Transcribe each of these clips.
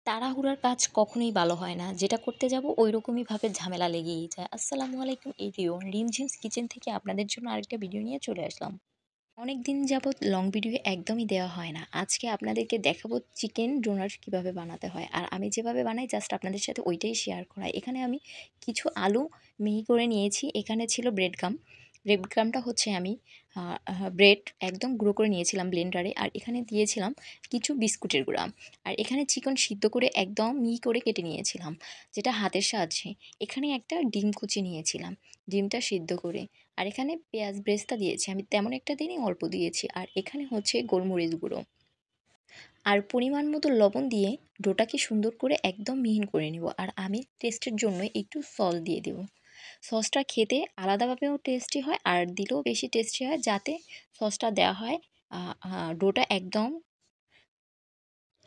তাড়াহুড়ার কাজ কখনোই ভালো হয় না। যেটা করতে যাব ঐরকমইভাবে ঝামেলা লেগেই যায়। আসসালামু আলাইকুম এভরিওয়ান। রিমঝিমস কিচেন থেকে আপনাদের জন্য আরেকটা ভিডিও নিয়ে চলে আসলাম। অনেকদিন যাবৎ লং ভিডিও একদমই দেওয়া হয় না। আজকে আপনাদেরকে দেখাবো চিকেন ডোনার কিভাবে বানাতে হয়। আর আমি যেভাবে বানাই জাস্ট আপনাদের সাথে ওইটাই শেয়ার করা। এখানে আমি কিছু আলু মিহি করে নিয়েছি। এখানে ছিল ব্রেড গাম। ব্রেড গামটা হচ্ছে আমি ব্রেড একদম গুঁড়ো করে নিয়েছিলাম ব্লেন্ডারে। আর এখানে দিয়েছিলাম কিছু বিস্কুটের গুঁড়া। আর এখানে চিকেন সিদ্ধ করে একদম মিহি করে কেটে নিয়েছিলাম, যেটা হাতের সাহায্যে। এখানে একটা ডিম কুচি নিয়েছিলাম, ডিমটা সিদ্ধ করে। আর এখানে পেঁয়াজ ব্রেস্তা দিয়েছি, আমি তেমন একটা দিনই অল্প দিয়েছি। আর এখানে হচ্ছে গোলমরিচ গুঁড়ো আর পরিমাণ মতো লবণ দিয়ে ডোটাকে সুন্দর করে একদম মিহিন করে নেব। আর আমি টেস্টের জন্য একটু সস দিয়ে দেব। সসটা খেতে আলাদাভাবেও টেস্টি হয় আর দিলেও বেশি টেস্টি হয়, যাতে সসটা দেওয়া হয় ডোটা একদম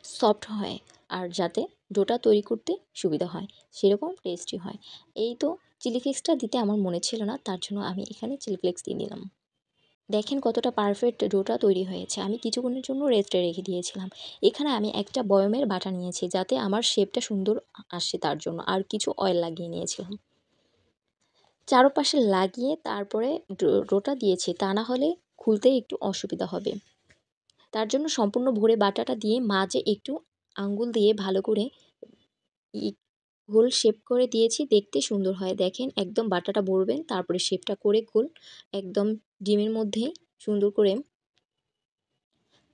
সফট হয় আর যাতে ডোটা তৈরি করতে সুবিধা হয়, সেরকম টেস্টি হয়। এই তো চিলি ফ্লেক্সটা দিতে আমার মনে ছিল না, তার জন্য আমি এখানে চিলি ফ্লেক্স দিয়ে দিলাম। দেখেন কতটা পারফেক্ট ডোটা তৈরি হয়েছে। আমি কিছুক্ষণের জন্য রেস্টে রেখে দিয়েছিলাম। এখানে আমি একটা বয়মের বাটা নিয়েছি, যাতে আমার শেপটা সুন্দর আসে তার জন্য। আর কিছু অয়েল লাগিয়ে নিয়েছিলাম, চারপাশে লাগিয়ে তারপরে ডোটা দিয়েছি, তা না হলে খুলতে একটু অসুবিধা হবে। তার জন্য সম্পূর্ণ ভরে বাটাটা দিয়ে মাঝে একটু আঙ্গুল দিয়ে ভালো করে গোল শেপ করে দিয়েছি, দেখতে সুন্দর হয়। দেখেন একদম বাটাটা ভরবেন, তারপরে শেপটা করে গোল একদম ডিমের মধ্যে সুন্দর করে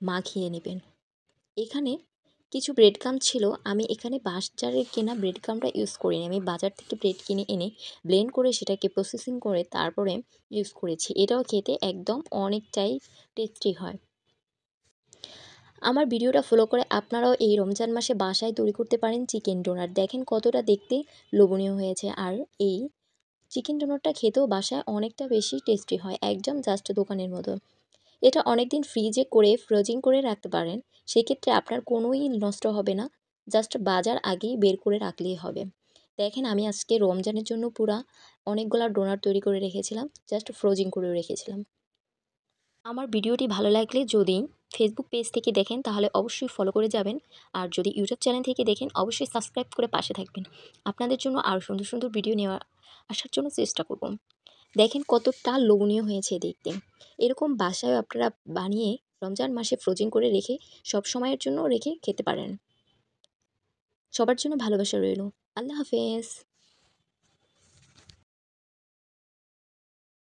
মাখিয়ে নেবেন। এখানে কিছু ব্রেড ক্রাম্ব ছিল, আমি এখানে বাজারের কেনা ব্রেড ক্রাম্বটা ইউজ করিনি। আমি বাজার থেকে ব্রেড কিনে এনে ব্লেন্ড করে সেটাকে প্রসেসিং করে তারপরে ইউজ করেছি। এটাও খেতে একদম অনেকটাই টেস্টি হয়। আমার ভিডিওটা ফলো করে আপনারাও এই রমজান মাসে বাসায় তৈরি করতে পারেন চিকেন ডোনার। দেখেন কতটা দেখতে লোভনীয় হয়েছে। আর এই চিকেন ডোনারটা খেতেও বাসায় অনেকটা বেশি টেস্টি হয়, একদম জাস্ট দোকানের মতো। এটা অনেকদিন ফ্রিজে করে ফ্রোজিং করে রাখতে পারেন, সেক্ষেত্রে আপনার কোনোই নষ্ট হবে না। জাস্ট বাজার আগেই বের করে রাখলেই হবে। দেখেন আমি আজকে রমজানের জন্য পুরা অনেকগুলা ডোনার তৈরি করে রেখেছিলাম, জাস্ট ফ্রোজিং করে রেখেছিলাম। আমার ভিডিওটি ভালো লাগলে যদি ফেসবুক পেজ থেকে দেখেন তাহলে অবশ্যই ফলো করে যাবেন। আর যদি ইউটিউব চ্যানেল থেকে দেখেন অবশ্যই সাবস্ক্রাইব করে পাশে থাকবেন। আপনাদের জন্য আরও সুন্দর সুন্দর ভিডিও আসার জন্য চেষ্টা করব। দেখেন কতটা লোভনীয় হয়েছে দেখতে। এরকম বাসায় আপনারা বানিয়ে রমজান মাসে ফ্রোজিং করে রেখে সব সময়ের জন্য রেখে খেতে পারেন। সবার জন্য ভালোবাসা রইল। আল্লাহ হাফেজ।